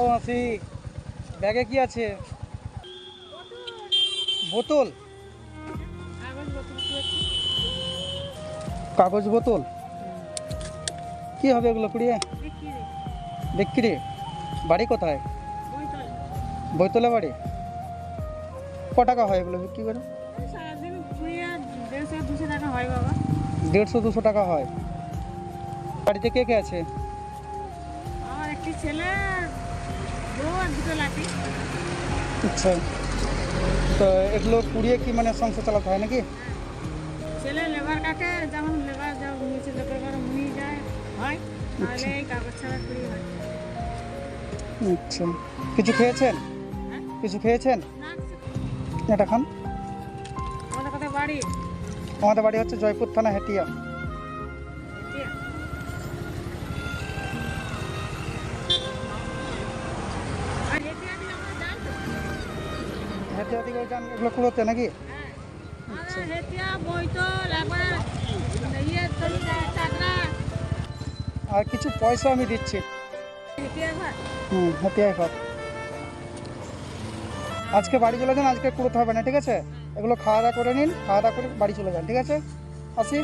ও মাসি, ব্যাগে কি আছে? বোতল? কাগজ বোতল? কি হবে এগুলো কুড়িয়ে? বিক্রি? বাড়ি কোথায়? বইতলা বাড়ি? ক টাকা হয় এগুলো বিক্রি করে? 150-200 টাকা হয়। বাড়িতে কে কে আছে? আমার একটি ছেলে, বউ আর দুটো লাঠি। আচ্ছা, তো এগুলো কুড়িয়ে কি মানে সংসার চালাতে হয় নাকি? ছেলে লেবার কাটে, যেমন লেবার যা নিচে লোকের ঘরে মুনি যায় হয়, তাহলে এই কাগজ ছাড়া কুড়ি হয়। আচ্ছা, কিছু খেয়েছেন? হ্যাঁ? কিছু খেয়েছেন? না, এটা খান। আমাদের কোথায় বাড়ি? আমাদের বাড়ি হচ্ছে জয়পুর থানা, হেটিয়া। এতিয়া? আর এতিয়া দিয়ে আমরা যাই তো? হেটিয়া থেকে যান এগুলো কুড়োতে নাকি? হ্যাঁ। আমাদের হেতিয়া, বৈতল, একবার ইয়ে তৈরি যায়, চাদরা। আর কিছু পয়সা আমি দিচ্ছি। হেতিয়া ঘর? হেটিয়ায় ঘর। আজকে বাড়ি চলে যান, আজকে কুড়োতে হবে না, ঠিক আছে? এগুলো খাওয়া দাওয়া করে নিন, খাওয়া দাওয়া করে বাড়ি চলে যান, ঠিক আছে? আসি।